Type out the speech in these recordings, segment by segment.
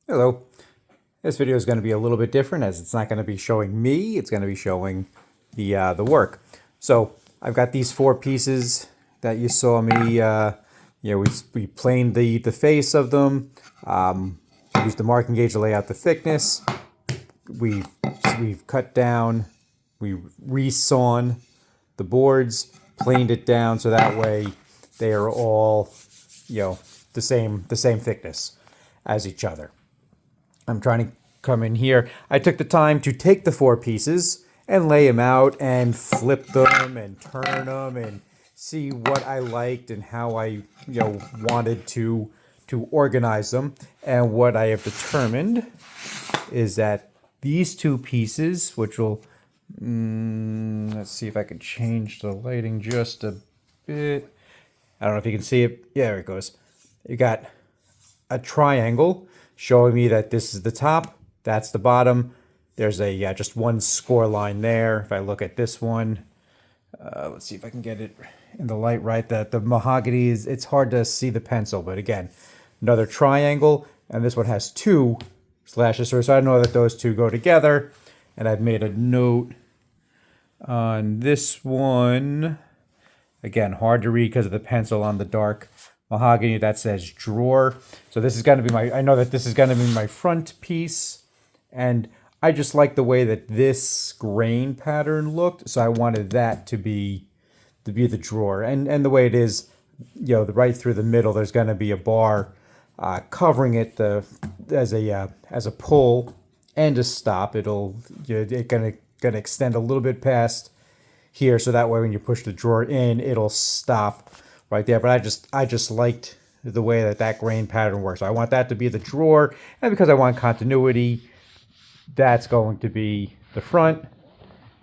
Hello. This video is going to be a little bit different as it's not going to be showing me, it's going to be showing the work. So I've got these four pieces that you saw me, we planed the face of them, used the marking gauge to lay out the thickness. We've cut down, we resawn the boards, planed it down so that way they are all, the same thickness as each other. I'm trying to come in here. I took the time to take the four pieces and lay them out and flip them and turn them and see what I liked and how I, wanted to organize them. And what I have determined is that these two pieces, which will, let's see if I can change the lighting just a bit. I don't know if you can see it. Yeah, there it goes. You got a triangle showing me that this is the top, that's the bottom. There's a just one score line there. If I look at this one, let's see if I can get it in the light right. That the mahogany is, it's hard to see the pencil, but again, another triangle, and this one has two slashes. So I know that those two go together, and I've made a note on this one. Again, hard to read because of the pencil on the dark mahogany that says drawer. So this is going to be I know that this is going to be my front piece, and I just like the way that this grain pattern looked, so I wanted that to be the drawer. And the way it is, right through the middle, there's going to be a bar covering it as a pull and a stop. It's going to extend a little bit past here, so that way when you push the drawer in, it'll stop right there. But I just liked the way that grain pattern works. So I want that to be the drawer, and because I want continuity, that's going to be the front,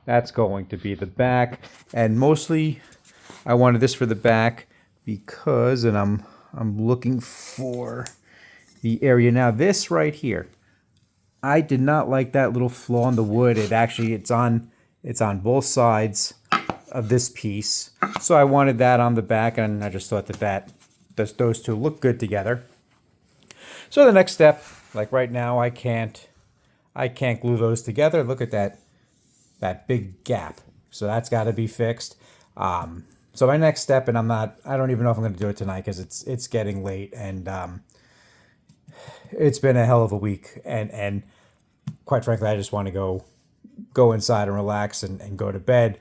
that's going to be the back, and mostly I wanted this for the back because, and I'm looking for the area now. This right here, I did not like that little flaw in the wood. It's on both sides of this piece, so I wanted that on the back, and I just thought that those two look good together. So the next step, like right now, I can't glue those together. Look at that big gap, so that's got to be fixed. So my next step, and I don't even know if I'm going to do it tonight because it's getting late, and it's been a hell of a week, and quite frankly, I just want to go inside and relax and go to bed.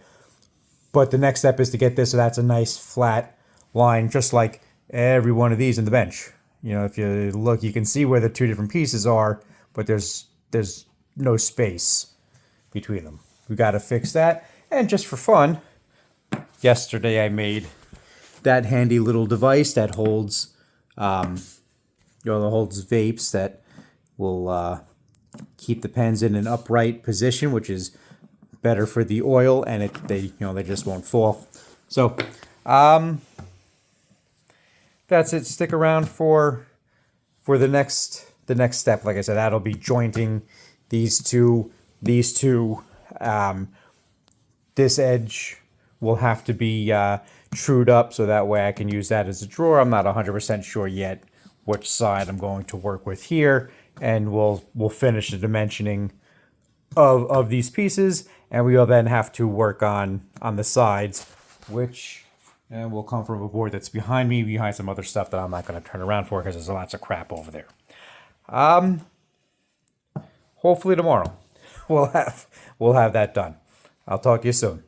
But the next step is to get this so that's a nice flat line, just like every one of these in the bench. If you look, you can see where the two different pieces are, but there's no space between them. We got to fix that. And just for fun, yesterday I made that handy little device that holds, holds vapes that will keep the pens in an upright position, which is better for the oil, and they just won't fall. So that's it. Stick around for the next step. Like I said, that'll be jointing these two. This edge will have to be trued up so that way I can use that as a drawer. I'm not 100% sure yet which side I'm going to work with here, and we'll finish the dimensioning of these pieces, and we will then have to work on the sides, which will come from a board that's behind some other stuff that I'm not going to turn around for because there's lots of crap over there. Hopefully tomorrow we'll have that done. I'll talk to you soon.